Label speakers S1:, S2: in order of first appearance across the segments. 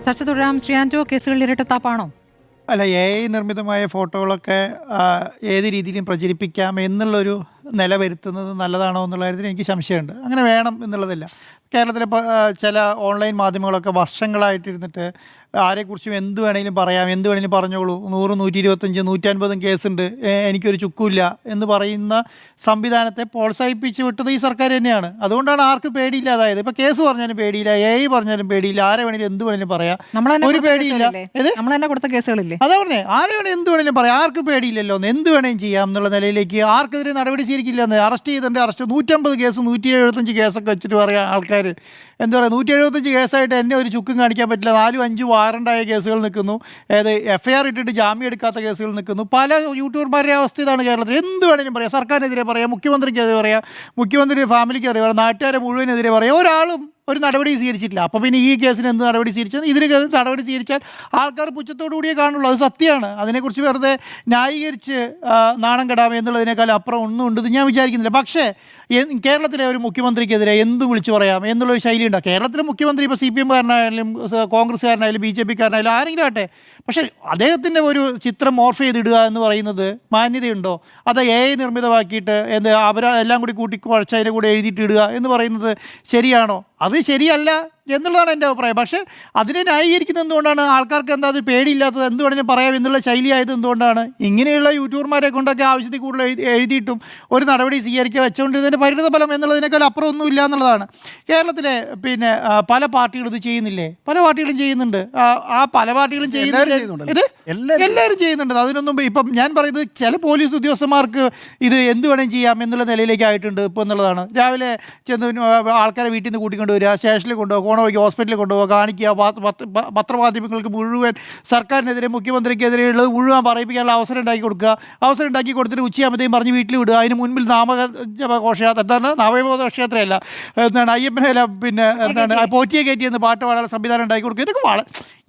S1: ചർച്ച തുടരാം. ശ്രീ ആന്റോ, കേസുകളിൽ ഇരട്ടത്താപ്പാണോ?
S2: അല്ല, AI നിർമ്മിതമായ ഫോട്ടോകളൊക്കെ ഏത് രീതിയിലും പ്രചരിപ്പിക്കാം എന്നുള്ളൊരു നില വരുത്തുന്നത് നല്ലതാണോ എന്നുള്ള കാര്യത്തിൽ എനിക്ക് സംശയമുണ്ട്. അങ്ങനെ വേണം എന്നുള്ളതില്ല. കേരളത്തിലെ ചില ഓൺലൈൻ മാധ്യമങ്ങളൊക്കെ വർഷങ്ങളായിട്ടിരുന്നിട്ട് ആരെക്കുറിച്ചും എന്ത് വേണമെങ്കിലും പറയാം, എന്ത് വേണമെങ്കിലും പറഞ്ഞോളൂ, 100, 125, 150 കേസുണ്ട്, എനിക്കൊരു ചുക്കുമില്ല എന്ന് പറയുന്ന സംവിധാനത്തെ പ്രോത്സാഹിപ്പിച്ച് വിട്ടത് ഈ സർക്കാർ തന്നെയാണ്. അതുകൊണ്ടാണ് ആർക്കും പേടിയില്ലാതായത്. ഇപ്പോൾ കേസ് പറഞ്ഞാലും പേടിയില്ല, AI പറഞ്ഞാലും പേടിയില്ല, ആരെ വേണമെങ്കിലും എന്ത് വേണമെങ്കിലും പറയാം, ഒരു പേടിയില്ല.
S1: നമ്മൾ തന്നെ കൊടുത്ത കേസുകളില്ലേ?
S2: അതാ പറഞ്ഞേ, ആരെ വേണമെങ്കിലും എന്ത് വേണമെങ്കിലും പറയാം, ആർക്കും പേടിയില്ലല്ലോ, എന്ത് വേണമെങ്കിലും ചെയ്യാം എന്നുള്ള നിലയിലേക്ക് ആർക്കെതിരെ നടപടി സ്വീകരിക്കില്ലെന്ന്. അറസ്റ്റ് ചെയ്തിട്ടുണ്ട്, അറസ്റ്റ് 150 കേസ് 175 കേസൊക്കെ വെച്ചിട്ട് പറയാം ആൾക്കാർ. എന്താ പറയുക, 175 കേസായിട്ട് എന്നെ ഒരു ചുക്കും കാണിക്കാൻ പറ്റില്ല. 4-5 വാറണ്ടായ കേസുകൾ നിൽക്കുന്നു, FIR ഇട്ടിട്ട് ജാമ്യം എടുക്കാത്ത കേസുകൾ നിൽക്കുന്നു. പല യൂട്യൂബർമാരുടെ അവസ്ഥ ഇതാണ് കേരളത്തിൽ. എന്ത് വേണമെങ്കിലും പറയാം, സർക്കാരിനെതിരെ പറയാം, മുഖ്യമന്ത്രിക്കെതിരെ പറയാം, മുഖ്യമന്ത്രി ഫാമിലിക്കെതിരെ പറയാം, നാട്ടുകാരെ മുഴുവനെതിരെ പറയാം. ഒരാളും ഒരു നടപടി സ്വീകരിച്ചിട്ടില്ല. അപ്പോൾ പിന്നെ ഈ കേസിന് എന്ത് നടപടി സ്വീകരിച്ചാൽ, ഇതിന് നടപടി സ്വീകരിച്ചാൽ ആൾക്കാർ പുച്ഛത്തോടു കൂടിയേ കാണുള്ളൂ. അത് സത്യമാണ്. അതിനെക്കുറിച്ച് വെറുതെ ന്യായീകരിച്ച് നാണം കെടാമോ എന്നുള്ളതിനേക്കാൾ അപ്പുറം ഒന്നും ഉണ്ടെന്ന് ഞാൻ വിചാരിക്കുന്നില്ല. പക്ഷേ കേരളത്തിലെ ഒരു മുഖ്യമന്ത്രിക്കെതിരെ എന്ത് വിളിച്ചു പറയാം എന്നുള്ളൊരു ശൈലി ഉണ്ടാകും. കേരളത്തിലെ മുഖ്യമന്ത്രി ഇപ്പോൾ CPM കാരനായാലും കോൺഗ്രസ്സുകാരനായാലും BJP കാരനായാലും ആരെങ്കിലും ആട്ടെ, പക്ഷേ അദ്ദേഹത്തിൻ്റെ ഒരു ചിത്രം മോർഫ് ചെയ്തിടുക എന്ന് പറയുന്നത് മാന്യതയുണ്ടോ? അത് AI നിർമ്മിതമാക്കിയിട്ട് അവരെല്ലാം കൂടി കൂട്ടിക്കുഴച്ച് അതിനെ കൂടെ എഴുതിയിട്ട് ഇടുക എന്ന് പറയുന്നത് ശരിയാണോ? അത് ശരിയല്ല എന്നുള്ളതാണ് എൻ്റെ അഭിപ്രായം. പക്ഷേ അതിനെ ന്യായീകരിക്കുന്നത് എന്തുകൊണ്ടാണ്? ആൾക്കാർക്ക് എന്താ അത് പേടിയില്ലാത്തത്, എന്ത് വേണമെങ്കിലും പറയാം എന്നുള്ള ശൈലിയായത് എന്തുകൊണ്ടാണ്? ഇങ്ങനെയുള്ള യൂട്യൂബർമാരെ കൊണ്ടൊക്കെ ആവശ്യത്തിൽ കൂടുതൽ എഴുതിയിട്ടും ഒരു നടപടി സ്വീകരിക്കുക വെച്ചുകൊണ്ടിരുന്നതിൻ്റെ പരിണിതഫലം എന്നുള്ളതിനേക്കാൾ അപ്പുറം ഒന്നും ഇല്ല എന്നുള്ളതാണ്. കേരളത്തിലെ പല പാർട്ടികളും ഇത് ചെയ്യുന്നില്ലേ? പല പാർട്ടികളും ചെയ്യുന്നുണ്ട്. ആ പല പാർട്ടികളും ചെയ്യുന്നില്ല, ഇത് എല്ലാവരും ചെയ്യുന്നുണ്ട്. അതിനൊന്നും ഇപ്പം ഞാൻ പറയുന്നത് ചില പോലീസ് ഉദ്യോഗസ്ഥന്മാർക്ക് ഇത് എന്ത് വേണമെങ്കിലും ചെയ്യാം എന്നുള്ള നിലയിലേക്ക് ആയിട്ടുണ്ട് ഇപ്പോൾ എന്നുള്ളതാണ്. രാവിലെ ചെന്ന് ആൾക്കാരെ വീട്ടിൽ നിന്ന് കൂട്ടിക്കൊണ്ട് വരിക, സ്റ്റേഷനിൽ കൊണ്ടുപോകുക, വഴിക്ക് ഹോസ്പിറ്റലിൽ കൊണ്ടുപോകുക, കാണിക്കുക, പത്രമാധ്യമങ്ങൾക്ക് മുഴുവൻ സർക്കാരിനെതിരെ മുഖ്യമന്ത്രിക്കെതിരെയുള്ളത് മുഴുവൻ പറയിപ്പിക്കാനുള്ള അവസരം ഉണ്ടാക്കി കൊടുക്കുക. അവസരം ഉണ്ടാക്കി കൊടുത്തിട്ട് ഉച്ചയാകുമ്പോഴത്തേക്കും പറഞ്ഞ് വീട്ടിൽ വിടുക. അതിന് മുൻപിൽ ഘോഷയാത്ര, നാമഘോഷയാത്രയല്ല, അയ്യപ്പനെ പോറ്റിയെ കയറ്റി എന്ന് പാട്ട് പാടാനുള്ള സംവിധാനം ഉണ്ടാക്കി കൊടുക്കുക.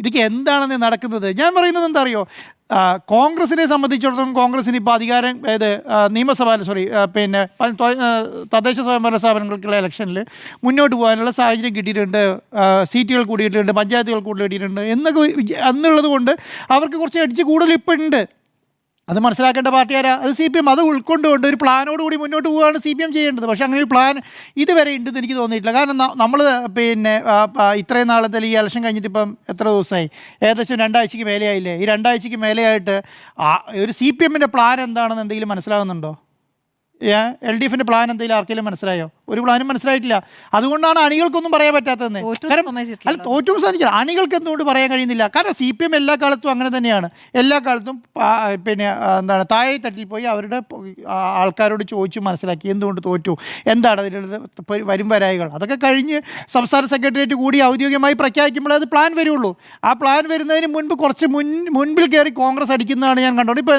S2: ഇതൊക്കെ എന്താണെന്ന് നടക്കുന്നത്? ഞാൻ പറയുന്നത് എന്താ അറിയോ, കോൺഗ്രസിനെ സംബന്ധിച്ചിടത്തോളം കോൺഗ്രസിന് ഇപ്പോൾ അധികാരം തദ്ദേശ സ്വയംഭരണ സ്ഥാപനങ്ങൾക്കുള്ള ഇലക്ഷനിൽ മുന്നോട്ട് പോകാനുള്ള സാഹചര്യം കിട്ടിയിട്ടുണ്ട്, സീറ്റുകൾ കൂടിയിട്ടുണ്ട്, പഞ്ചായത്തുകൾ കൂടുതൽ കിട്ടിയിട്ടുണ്ട് എന്നുള്ളത് കൊണ്ട് അവർക്ക് കുറച്ച് എഡ്ജ് കൂടുതൽ ഇപ്പോൾ ഉണ്ട്. അത് മനസ്സിലാക്കേണ്ട പാർട്ടിയാരാ? അത് CPM. അത് ഉൾക്കൊണ്ടുകൊണ്ട് ഒരു പ്ലാനോടുകൂടി മുന്നോട്ട് പോവുകയാണ് CPM ചെയ്യേണ്ടത്. പക്ഷേ അങ്ങനെ ഒരു പ്ലാൻ ഇതുവരെ ഉണ്ടെന്ന് എനിക്ക് തോന്നിയിട്ടില്ല. കാരണം നമ്മൾ ഇത്രയും നാളത്തെ ഈ ഇലക്ഷൻ കഴിഞ്ഞിട്ട് ഇപ്പം എത്ര ദിവസമായി? ഏകദേശം 2 ആഴ്ചയ്ക്ക് മേലെയായില്ലേ? ഈ 2 ആഴ്ചയ്ക്ക് മേലെയായിട്ട് ഒരു CPMൻ്റെ പ്ലാൻ എന്താണെന്ന് എന്തെങ്കിലും മനസ്സിലാവുന്നുണ്ടോ? LDFൻ്റെ പ്ലാൻ എന്തെങ്കിലും ആർക്കെങ്കിലും മനസ്സിലായോ? ഒരു പ്ലാനും മനസ്സിലായിട്ടില്ല. അതുകൊണ്ടാണ് അണികൾക്കൊന്നും പറയാൻ പറ്റാത്തതെന്ന്. കാരണം തോറ്റു സാധിക്കില്ല. അണികൾക്ക് എന്തുകൊണ്ട് പറയാൻ കഴിയുന്നില്ല? കാരണം CPM എല്ലാ കാലത്തും അങ്ങനെ തന്നെയാണ്. എല്ലാ കാലത്തും താഴെ തട്ടിൽ പോയി അവരുടെ ആൾക്കാരോട് ചോദിച്ചു മനസ്സിലാക്കി എന്തുകൊണ്ട് തോറ്റു, എന്താണ് അതിൻ്റെ വരും വരായികൾ. അതൊക്കെ കഴിഞ്ഞ് സംസ്ഥാന സെക്രട്ടേറിയറ്റ് കൂടി ഔദ്യോഗികമായി പ്രഖ്യാപിക്കുമ്പോഴേ അത് പ്ലാൻ വരുള്ളൂ. ആ പ്ലാൻ വരുന്നതിന് മുൻപ് കുറച്ച് മുൻപിൽ കയറി കോൺഗ്രസ് അടിക്കുന്നതാണ് ഞാൻ കണ്ടോണ്ട്. ഇപ്പോൾ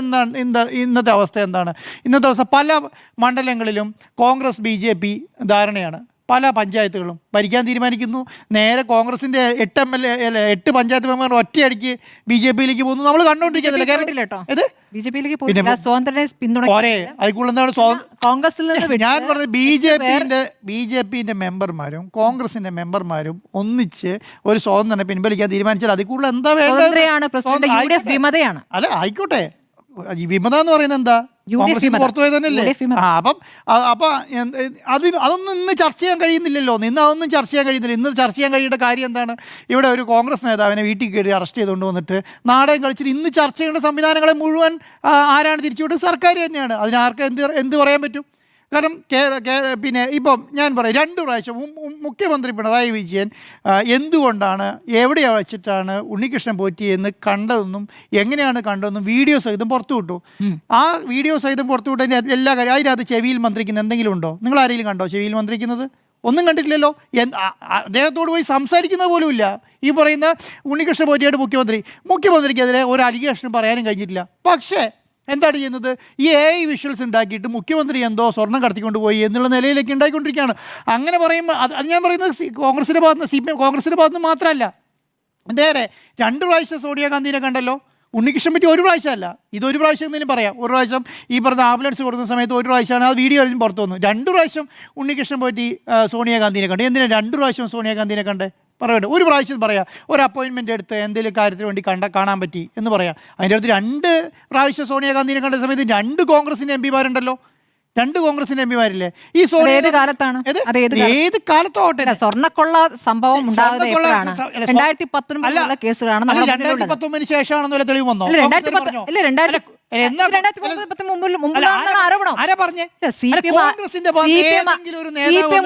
S2: ഇന്നത്തെ അവസ്ഥ എന്താണ്? ഇന്നത്തെ അവസ്ഥ പല മണ്ഡലങ്ങളിലും കോൺഗ്രസ് BJP ധാരണയാണ്. പല പഞ്ചായത്തുകളും ഭരിക്കാൻ തീരുമാനിക്കുന്നു. നേരെ കോൺഗ്രസിൻ്റെ 8 പഞ്ചായത്ത് മെമ്പർ ഒറ്റയടിക്ക് BJPയിലേക്ക് പോകുന്നു. നമ്മൾ കണ്ടുകൊണ്ടിരിക്കുന്നില്ല. ഞാൻ പറഞ്ഞത് BJPന്റെ മെമ്പർമാരും കോൺഗ്രസിന്റെ മെമ്പർമാരും ഒന്നിച്ച് ഒരു സ്വതന്ത്രനെ പിൻവലിക്കാൻ തീരുമാനിച്ചാൽ അതിൽ കൂടുതൽ എന്താ വേണ്ടത്? അല്ല, ആയിക്കോട്ടെ. ഈ വിമത എന്ന് പറയുന്നത് എന്താ? കോൺഗ്രസിന് പുറത്തു പോയത് തന്നെയല്ലേ? അപ്പം അതൊന്നും ഇന്ന് ചർച്ച ചെയ്യാൻ കഴിയുന്നില്ലല്ലോ. അതൊന്നും ചർച്ച ചെയ്യാൻ കഴിയുന്നില്ല. ഇന്ന് ചർച്ച ചെയ്യാൻ കഴിയേണ്ട കാര്യം എന്താണ്? ഇവിടെ ഒരു കോൺഗ്രസ് നേതാവിനെ വീട്ടിൽ കയറി അറസ്റ്റ് ചെയ്തുകൊണ്ട് വന്നിട്ട് നാടകം കളിച്ചിട്ട് ഇന്ന് ചർച്ച ചെയ്യേണ്ട സംവിധാനങ്ങളെ മുഴുവൻ ആരാണ് തിരിച്ചുവിട്ടത്? സർക്കാർ തന്നെയാണ്. അതിനാർക്ക് എന്ത് പറയാൻ പറ്റും? കാരണം ഇപ്പം ഞാൻ പറയാം, 2 പ്രാവശ്യം മുഖ്യമന്ത്രി പിണറായി വിജയൻ എന്തുകൊണ്ടാണ്, എവിടെയാണ് വെച്ചിട്ടാണ് ഉണ്ണികൃഷ്ണൻ പോറ്റിയെന്ന് കണ്ടതെന്നും എങ്ങനെയാണ് കണ്ടതെന്നും വീഡിയോ സഹിതം പുറത്തു വിട്ടു. ആ വീഡിയോ സഹിതം പുറത്തു വിട്ടതിൻ്റെ എല്ലാ കാര്യം അതിനകത്ത് ചെവിയിൽ മന്ത്രിക്കുന്ന എന്തെങ്കിലും ഉണ്ടോ? നിങ്ങൾ ആരെങ്കിലും കണ്ടോ ചെവിയിൽ മന്ത്രിക്കുന്നത്? ഒന്നും കണ്ടിട്ടില്ലല്ലോ. അദ്ദേഹത്തോട് പോയി സംസാരിക്കുന്നത് പോലും ഇല്ല. ഈ പറയുന്ന ഉണ്ണികൃഷ്ണൻ പോറ്റിയായിട്ട് മുഖ്യമന്ത്രിക്കെതിരെ ഒരു അലിഗേഷനും പറയാനും കഴിഞ്ഞിട്ടില്ല. പക്ഷേ എന്താണ് ചെയ്യുന്നത്? ഈ AI വിഷ്വൽസ് ഉണ്ടാക്കിയിട്ട് മുഖ്യമന്ത്രി എന്തോ സ്വർണ്ണം കടത്തിക്കൊണ്ട് പോയി എന്നുള്ള നിലയിലേക്ക് ഉണ്ടായിക്കൊണ്ടിരിക്കുകയാണ്. അങ്ങനെ പറയുമ്പോൾ അത് ഞാൻ പറയുന്നത് കോൺഗ്രസിൻ്റെ ഭാഗത്ത് നിന്ന് CPM കോൺഗ്രസിൻ്റെ ഭാഗത്ത് നിന്ന് മാത്രമല്ല. നേരെ 2 പ്രാവശ്യം സോണിയാഗാന്ധിനെ കണ്ടല്ലോ. ഉണ്ണികൃഷ്ണൻ പറ്റി 1 പ്രാവശ്യമല്ല, ഇതൊരു പ്രാവശ്യം എന്തെങ്കിലും പറയാം. 1 പ്രാവശ്യം ഈ പറഞ്ഞ ആംബുലൻസ് കൊടുക്കുന്ന സമയത്ത് 1 പ്രാവശ്യമാണ് ആ വീഡിയോ പുറത്തു വന്നു. 2 പ്രാവശ്യം ഉണ്ണികൃഷ്ണൻ പറ്റി സോണിയാഗാന്ധിനെ കണ്ടു. എന്തിനാണ് 2 പ്രാവശ്യം സോണിയാഗാന്ധിനെ കണ്ടേ? പറയട്ടെ, ഒരു പ്രാവശ്യം പറയാം, ഒരു അപ്പോയിൻമെൻ്റ് എടുത്ത് എന്തെങ്കിലും കാര്യത്തിന് വേണ്ടി കാണാൻ പറ്റി എന്ന് പറയാം. അതിൻ്റെ അടുത്ത് 2 പ്രാവശ്യം സോണിയാഗാന്ധിനെ കണ്ട സമയത്ത് 2 കോൺഗ്രസിൻ്റെ എം പിമാരുണ്ടല്ലോ, 2 കോൺഗ്രസിന്റെ എംപിമാരില്ലേ? ഈ
S1: ഏത് കാലത്താണ്?
S2: ഏത് കാലത്തോട്ടെ
S1: സ്വർണ്ണക്കൊള്ള സംഭവം ഉണ്ടാകുന്നത് എപ്പോഴാണ്? 2019 കേസുകളാണ്.
S2: 2019 ശേഷമാണെന്നല്ല തെളിവ് വന്നോ?
S1: ആരോപണം
S2: ആരാ പറഞ്ഞേ?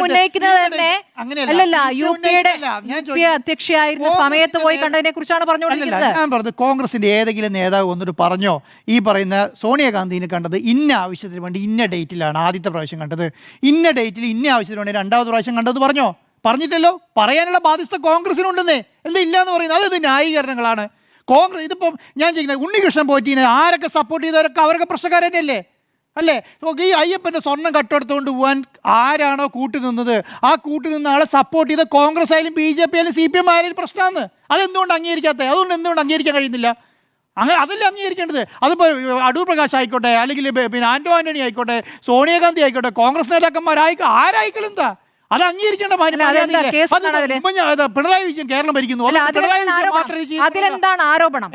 S1: ഉന്നയിക്കുന്നത് തന്നെ അല്ലല്ല, യുപിഎ അധ്യക്ഷയായിരുന്ന സമയത്ത് പോയി കണ്ടതിനെ കുറിച്ചാണ് പറഞ്ഞുകൊണ്ടിരിക്കുന്നത്.
S2: ഞാൻ പറഞ്ഞത് കോൺഗ്രസിന്റെ ഏതെങ്കിലും നേതാവ് വന്നിട്ട് പറഞ്ഞോ ഈ പറയുന്ന സോണിയാഗാന്ധിനെ കണ്ടത് ഇന്ന ആവശ്യത്തിന് വേണ്ടി ഇന്ന ഡേറ്റിലാണ് ആദ്യത്തെ പ്രാവശ്യം കണ്ടത്, ഇന്ന ഡേറ്റിൽ ഇന്ന ആവശ്യത്തിന് വേണ്ടി 2ാമത് പ്രാവശ്യം കണ്ടത് പറഞ്ഞോ? പറഞ്ഞിട്ടല്ലോ. പറയാനുള്ള ബാധ്യത കോൺഗ്രസിനുണ്ടെന്നേ. എന്താ ഇല്ലാന്ന് പറയുന്നത്? അത് ന്യായീകരണങ്ങളാണ്. കോൺഗ്രസ് ഇതിപ്പം ഞാൻ ചെയ്യുന്നത് ഉണ്ണികൃഷ്ണൻ പോറ്റീനെ ആരൊക്കെ സപ്പോർട്ട് ചെയ്തവരൊക്കെ അവരൊക്കെ പ്രശ്നക്കാർ തന്നെയല്ലേ അല്ലേ? ഈ അയ്യപ്പൻ്റെ സ്വർണ്ണം കട്ടെടുത്തുകൊണ്ട് പോകാൻ ആരാണോ കൂട്ടുനിന്നത്, ആ കൂട്ടുനിന്ന ആളെ സപ്പോർട്ട് ചെയ്ത കോൺഗ്രസ് ആയാലും BJP ആയാലും CPM ആയാലും പ്രശ്നമാണ്. അതെന്തുകൊണ്ട് അംഗീകരിക്കാത്തത്? അതുകൊണ്ട് എന്തുകൊണ്ട് അംഗീകരിക്കാൻ കഴിയുന്നില്ല? അങ്ങനെ അതല്ലേ അംഗീകരിക്കേണ്ടത്. അതിപ്പോൾ അടൂർ പ്രകാശ് ആയിക്കോട്ടെ, അല്ലെങ്കിൽ പിന്നെ ആൻ്റണി ആയിക്കോട്ടെ, സോണിയാഗാന്ധി ആയിക്കോട്ടെ, കോൺഗ്രസ് നേതാക്കന്മാരായിക്കോ ആരായിക്കോളും എന്താ അത് അംഗീകരിക്കേണ്ട. പിണറായി വിജയൻ കേരളം ഭരിക്കുന്നു.
S1: അതിലെന്താണ് ആരോപണം?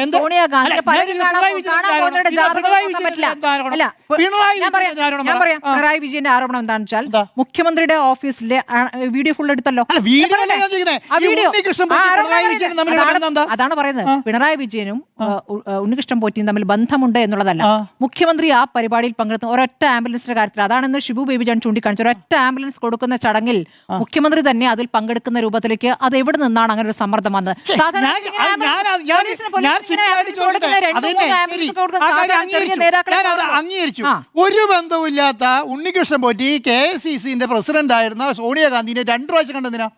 S1: പിണറായി വിജയന്റെ ആരോപണം എന്താണെന്ന് വെച്ചാൽ മുഖ്യമന്ത്രിയുടെ ഓഫീസിലെ വീഡിയോ ഫുൾ എടുത്തല്ലോ. അതാണ് പറയുന്നത്. പിണറായി വിജയനും ഉണ്ണികൃഷ്ണൻ പോറ്റിയും തമ്മിൽ ബന്ധമുണ്ട് എന്നുള്ളതല്ല. മുഖ്യമന്ത്രി ആ പരിപാടിയിൽ പങ്കെടുത്ത ഒരൊറ്റ ആംബുലൻസിന്റെ കാര്യത്തിൽ, അതാണെന്ന് ഷിബു ബേബി ജോൺ ചൂണ്ടിക്കാണിച്ചു. ഒരൊറ്റ ആംബുലൻസ് കൊടുക്കുന്ന ചടങ്ങിൽ മുഖ്യമന്ത്രി തന്നെ അതിൽ പങ്കെടുക്കുന്ന രൂപത്തിലേക്ക് അത് എവിടെ നിന്നാണ് അങ്ങനെ ഒരു സമ്മർദ്ദം വന്നത്?
S2: അംഗീകരിച്ചു. ഒരു ബന്ധവുമില്ലാത്ത ഉണ്ണികൃഷ്ണൻ പോറ്റി KCCന്റെ പ്രസിഡന്റ് ആയിരുന്ന സോണിയാഗാന്ധിനെ 2 പ്രാവശ്യം കണ്ടെന്തിനാ?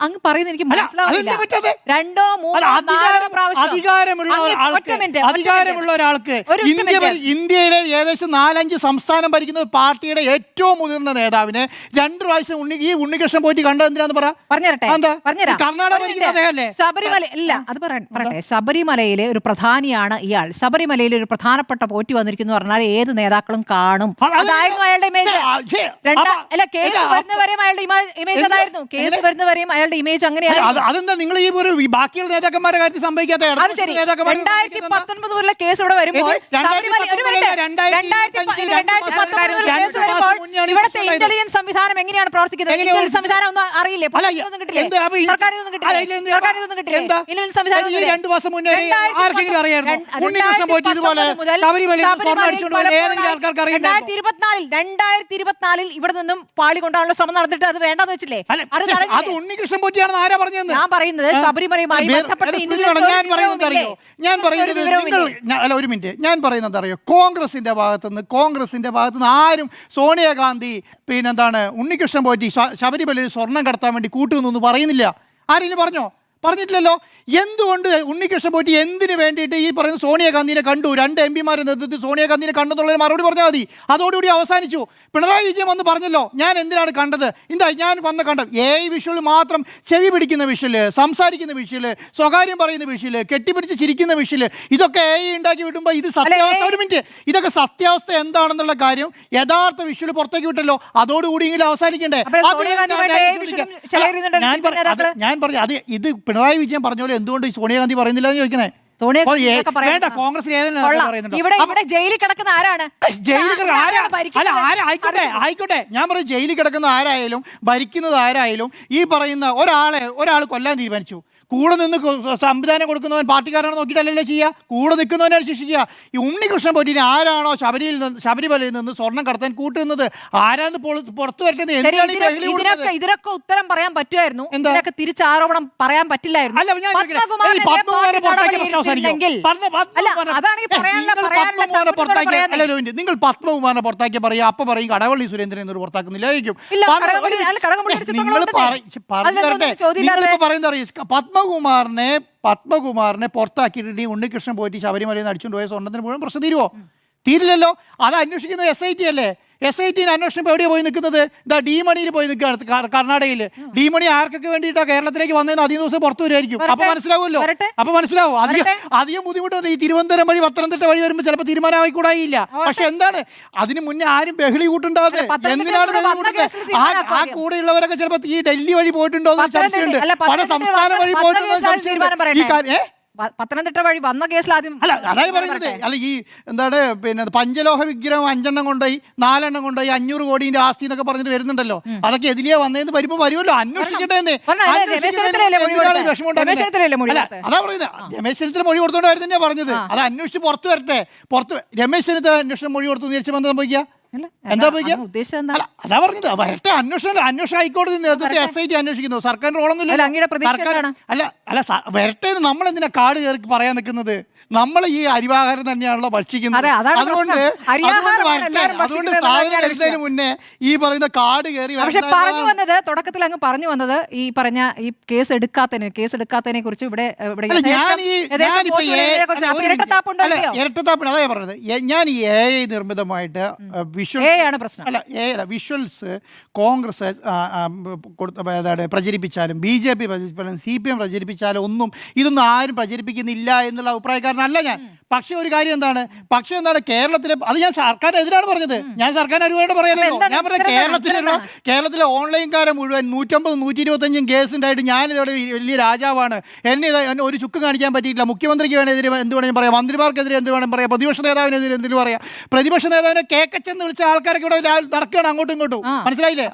S1: അങ്ങ് പറയുന്നത് എനിക്ക് മനസ്സിലാവില്ല. 2, 3, 4 പ്രാവശ്യം
S2: അധികാരമുള്ള ഒരാൾക്ക് ഇന്ത്യയിലെ ഏകദേശം 4-5 സംസ്ഥാനം ഭരിക്കുന്ന പാർട്ടിയുടെ ഏറ്റവും മുതിർന്ന നേതാവിനെ 2 പ്രാവശ്യം ഈ ഉണ്ണികൃഷ്ണൻ പോറ്റി കണ്ടതെന്തിനാന്ന്
S1: പറഞ്ഞുതരട്ടെ.
S2: കർണാടക ഭരിക്കുന്ന അദ്ദേഹമല്ലേ?
S1: ശബരിമല ഇല്ല, അത് പറയട്ടെ. ശബരിമലയിലെ ഒരു പ്രധാനിയാണ് ഇയാൾ. ശബരിമലയിൽ ഒരു പ്രധാനപ്പെട്ട പോറ്റി വന്നിരിക്കുന്നു പറഞ്ഞാൽ ഏത് നേതാക്കളും കാണും. അതായിരുന്നു അയാളുടെ ഇമേജ്. അല്ല, കേസ് വരുന്നവരെയും അയാളുടെ ഇമേജ് അതായിരുന്നു. കേസ് വരുന്നവരെയും അയാളുടെ ഇമേജ് അങ്ങനെയാണ്.
S2: അതെന്താ നിങ്ങൾ ഈ ബാക്കിയുള്ള നേതാക്കന്മാരുടെ കാര്യത്തിൽ സംഭവിക്കാത്ത?
S1: 2019 മുതലുള്ള കേസ് ഇവിടെ വരുമ്പോൾ ഇവിടുത്തെ ഇന്റലിജൻസ് സംവിധാനം എങ്ങനെയാണ് പ്രവർത്തിക്കുന്നത്? ഇന്റലിജൻസ് സംവിധാനം ഒന്നും അറിയില്ലേ? ഇവിടെ നിന്നും പാളി കൊണ്ടാണുള്ള ശ്രമം നടന്നിട്ട് അത് വേണ്ടെന്ന് വെച്ചില്ലേ?
S2: ഉണ്ണികൃഷ്ണൻ പോറ്റിയാണെന്ന് ആരാ പറഞ്ഞത്?
S1: ഞാൻ പറയുന്നത് ശബരിമലയുമായി
S2: ഒരു മിനിറ്റ്, ഞാൻ പറയുന്നത് അറിയോ? കോൺഗ്രസിന്റെ ഭാഗത്തുനിന്ന് ആരും സോണിയാഗാന്ധി പിന്നെന്താണ് ഉണ്ണികൃഷ്ണൻ പോറ്റി ശബരിമലയിൽ സ്വർണം കടത്താൻ വേണ്ടി കൂട്ടുനിന്നു പറയുന്നില്ല. ആരെങ്കിലും പറഞ്ഞിട്ടില്ലല്ലോ. എന്തുകൊണ്ട് ഉണ്ണികൃഷ്ണൻ പോറ്റി എന്തിനു വേണ്ടിയിട്ട് ഈ പറയുന്ന സോണിയാഗാന്ധിനെ കണ്ടു? 2 എംപിമാരുടെ നേതൃത്വത്തിൽ സോണിയാഗാന്ധിനെ കണ്ടെന്നുള്ളതിന് മറുപടി പറഞ്ഞാൽ മതി. അതോടുകൂടി അവസാനിച്ചു. പിണറായി വിജയൻ വന്ന് പറഞ്ഞല്ലോ ഞാൻ എന്തിനാണ് കണ്ടത്, ഞാൻ കണ്ട വിഷ്വൽ മാത്രം, ചെവി പിടിക്കുന്ന വിഷ്വല്, സംസാരിക്കുന്ന വിഷ്വല്, സ്വകാര്യം പറയുന്ന വിഷ്വല്, കെട്ടിപ്പിടിച്ച് ചിരിക്കുന്ന വിഷ്വല്, ഇതൊക്കെ ഉണ്ടാക്കി വിടുമ്പോൾ ഇത് സത്യാവസ്ഥ. ഒരു മിനിറ്റ്, ഇതൊക്കെ സത്യാവസ്ഥ എന്താണെന്നുള്ള കാര്യം യഥാർത്ഥ വിഷ്വൽ പുറത്തേക്ക് വിട്ടല്ലോ. അതോടുകൂടി ഇങ്ങനെ അവസാനിക്കണ്ടേ? ഞാൻ പറഞ്ഞു അത് ഇത് പിണറായി വിജയൻ പറഞ്ഞ പോലെ എന്തുകൊണ്ട് കോൺഗ്രസ് പറയുന്നില്ല എന്ന് ചോദിക്കണേ. കോൺഗ്രസ്
S1: ജയിലിൽ കിടക്കുന്ന ആരാണ്?
S2: ആയിക്കോട്ടെ, ഞാൻ പറയും ജയിലിൽ കിടക്കുന്ന ആരായാലും ഭരിക്കുന്നത് ആരായാലും ഈ പറയുന്ന ഒരാൾ കൊല്ലാൻ തീരുമാനിച്ചു, കൂടെ നിന്ന് സംവിധാനം കൊടുക്കുന്നവൻ പാർട്ടിക്കാരാണോ നോക്കിയിട്ടല്ലല്ലോ ചെയ്യുക, കൂടെ നിൽക്കുന്നവനെ ശിക്ഷിക്കുക. ഈ ഉണ്ണികൃഷ്ണൻ പോറ്റിനെ ആരാണോ ശബരിമലയിൽ നിന്ന് സ്വർണം കടത്താൻ കൂട്ടുന്നത് ആരാന്ന് പുറത്തു വരട്ടെ.
S1: ഇതിനൊക്കെ ഉത്തരം പറയാൻ പറ്റുമായിരുന്നു, ഇതിനൊക്കെ തിരിച്ചാരോപണം പറയാൻ പറ്റില്ലായിരുന്നു.
S2: നിങ്ങൾ പത്മകുമാറിനെ പുറത്താക്കിയ പറയാ, അപ്പൊ പറയും കടവള്ളി സുരേന്ദ്രൻ എന്നൊരു പുറത്താക്കുന്നില്ലായിരിക്കും. പറയുന്ന പത്മകുമാറിനെ പുറത്താക്കിയിട്ടുണ്ടെങ്കിൽ ഉണ്ണികൃഷ്ണൻ പോറ്റി ശബരിമലയിൽ നിന്ന് അടിച്ചുകൊണ്ട് പോയ സ്വർണ്ണത്തിന് മുഴുവൻ പ്രശ്നം തീരുമോ? തീരില്ലല്ലോ. അത് അന്വേഷിക്കുന്ന SIT അല്ലേ? SIT അന്വേഷണം ഇപ്പോൾ എവിടെയാണ് പോയി നിൽക്കുന്നത്? ഇതാ ഡിമണിയിൽ പോയി നിൽക്കുകയാണ് കർണാടകയിൽ. ഡിമണി ആർക്കൊക്കെ വേണ്ടിയിട്ടാണ് കേരളത്തിലേക്ക് വന്നതെന്ന് അധികം ദിവസം പുറത്തു വരുമായിരിക്കും. അപ്പൊ മനസ്സിലാവുമല്ലോ, അപ്പൊ മനസ്സിലാവും. അധികം ബുദ്ധിമുട്ടൊന്നും ഈ തിരുവനന്തപുരം വഴി പത്തനംതിട്ട വഴി വരുമ്പോൾ ചിലപ്പോൾ തീരുമാനമായിക്കൂടായില്ല. പക്ഷെ എന്താണ് അതിന് മുന്നേ ആരും ബഹളി കൂട്ടുണ്ടാവുന്നത്? എന്തിനാണ് ബഹളി കൂട്ടുന്നത്? ആ കൂടെയുള്ളവരൊക്കെ ചിലപ്പോൾ ഈ ഡൽഹി വഴി പോയിട്ടുണ്ടോ എന്ന് സംശയമുണ്ട്. പല സംസ്ഥാന വഴി പോയിട്ടുണ്ടോ സംശയമുണ്ട്.
S1: പത്തനംതിട്ട വഴി വന്ന കേസിൽ ആദ്യം
S2: അല്ല അതായത് പറയുന്നത് അല്ല ഈ എന്താണ് പിന്നെ പഞ്ചലോഹ വിഗ്രഹം 5 എണ്ണം കൊണ്ടുപോയി 4 എണ്ണം കൊണ്ടുപോയി 500 കോടിന്റെ ആസ്തി എന്നൊക്കെ പറഞ്ഞിട്ട് വരുന്നുണ്ടല്ലോ. അതൊക്കെ എതിലെയാ വന്നതെന്ന് വരുമല്ലോ, അന്വേഷിക്കട്ടെ. അതാ പറയുന്നത് രമേശ് ചെന്നിത്തല മൊഴി കൊടുത്തോണ്ടായിരുന്നു തന്നെയാ പറഞ്ഞത്. അത് അന്വേഷിച്ച് പുറത്തു വരട്ടെ. രമേശ് ചെന്നിത്തല അന്വേഷണം മൊഴി കൊടുത്തു വിചാരിച്ചപ്പോൾ എന്താ സംഭവിക്കുക? എന്താ അതാ പറഞ്ഞത് വരട്ടെ. അന്വേഷണം ഹൈക്കോടതി നേതൃത്വത്തിൽ SIT അന്വേഷിക്കുന്നു. സർക്കാരിന്റെ റോളൊന്നുമില്ല. അല്ല വരട്ടെ. നമ്മൾ എന്തിനാ കാട് കയറി പറയാൻ നിൽക്കുന്നത്? നമ്മൾ ഈ അരിവാഹാരം തന്നെയാണല്ലോ ഭക്ഷിക്കുന്നത്. അതുകൊണ്ട് സാധനം വരുന്നതിന് മുന്നേ ഈ പറയുന്ന കാട് കയറി.
S1: പക്ഷെ പറഞ്ഞു വന്നത് തുടക്കത്തിൽ അങ്ങ് പറഞ്ഞു വന്നത് ഈ പറഞ്ഞ ഈ കേസ് എടുക്കാത്തതിനെ കുറിച്ച് ഇവിടെ
S2: ഇരട്ടത്താപ്പിന് അതാ പറഞ്ഞത്. ഞാൻ ഈ AI നിർമ്മിതമായിട്ട് വിഷ്വൽസ് കോൺഗ്രസ് പ്രചരിപ്പിച്ചാലും BJP പ്രചരിപ്പിച്ചാലും CPM പ്രചരിപ്പിച്ചാലും ഇതൊന്നും ആരും പ്രചരിപ്പിക്കുന്നില്ല എന്നുള്ള അഭിപ്രായക്കാരനല്ല ഞാൻ. പക്ഷേ ഒരു കാര്യം എന്താണ് കേരളത്തിലെ അത് ഞാൻ സർക്കാരിനെതിരാണ് പറഞ്ഞത്. ഞാൻ സർക്കാരിനെതിരായിട്ട് പറയാനല്ലോ. ഞാൻ പറഞ്ഞത് കേരളത്തിലെ ഓൺലൈൻകാരെ മുഴുവൻ 150-125 കേസ് ഉണ്ടായിട്ട് ഞാനിതോടെ വലിയ രാജാവാണ്, എന്നെ ഒരു ചുക്ക് കാണിക്കാൻ പറ്റിയിട്ടില്ല. മുഖ്യമന്ത്രിക്ക് വേണമെതിരെ എന്ത് വേണമെങ്കിൽ പറയാം, മന്ത്രിമാർക്കെതിരെ എന്ത് വേണം പറയാം, പ്രതിപക്ഷ നേതാവിനെതിരെ എന്തിനു പറയാം. പ്രതിപക്ഷ നേതാവിനെ കേക്കച്ചെന്ന് വിളിച്ച ആൾക്കാരൊക്കെ ഇവിടെ നടക്കുകയാണ് അങ്ങോട്ടും ഇങ്ങോട്ടും. മനസ്സിലായില്ലേ?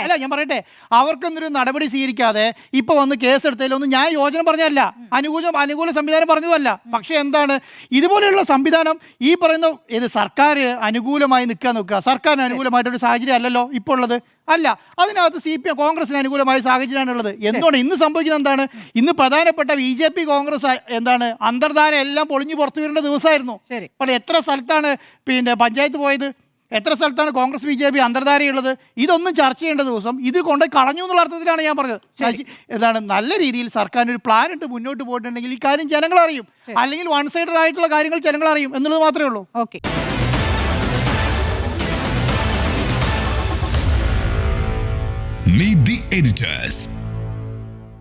S2: അല്ല ഞാൻ പറയട്ടെ, അവർക്കൊന്നൊരു നടപടി സ്വീകരിക്കാതെ ഇപ്പൊ വന്ന് കേസെടുത്തതിലൊന്നും ഞാൻ യോജന പറഞ്ഞതല്ല, അനുകൂല സംവിധാനം പറഞ്ഞതല്ല. പക്ഷെ എന്താണ് ഇതുപോലെയുള്ള സംവിധാനം ഈ പറയുന്ന സർക്കാർ അനുകൂലമായി നിൽക്കാൻ നോക്കുക. സർക്കാരിന് അനുകൂലമായിട്ടൊരു സാഹചര്യം അല്ലല്ലോ ഇപ്പോൾ ഉള്ളത്. അല്ല, അതിനകത്ത് CPM കോൺഗ്രസിന് അനുകൂലമായ സാഹചര്യമാണുള്ളത്. എന്തുകൊണ്ട് ഇന്ന് സംഭവിക്കുന്നത്? എന്താണ് ഇന്ന് പ്രധാനപ്പെട്ട BJP കോൺഗ്രസ് അന്തർധാര എല്ലാം പൊളിഞ്ഞു പുറത്തു വരേണ്ട ദിവസമായിരുന്നു. അപ്പോൾ എത്ര സ്ഥലത്താണ് പഞ്ചായത്ത് പോയത്? എത്ര സ്ഥലത്താണ് കോൺഗ്രസ് BJP അന്തർധാരയുള്ളത്? ഇതൊന്നും ചർച്ച ചെയ്യേണ്ട ദിവസം ഇത് കൊണ്ട് കളഞ്ഞു എന്നുള്ള അർത്ഥത്തിലാണ് ഞാൻ പറഞ്ഞത്. നല്ല രീതിയിൽ സർക്കാരിന് ഒരു പ്ലാൻ ഇട്ട് മുന്നോട്ട് പോയിട്ടുണ്ടെങ്കിൽ ഈ കാര്യം ജനങ്ങൾ അറിയും. അല്ലെങ്കിൽ വൺ സൈഡഡ് ആയിട്ടുള്ള കാര്യങ്ങൾ ജനങ്ങൾ അറിയും എന്നുള്ളത് മാത്രമേ ഉള്ളൂ.
S1: ഓക്കെ.
S3: Meet the editors.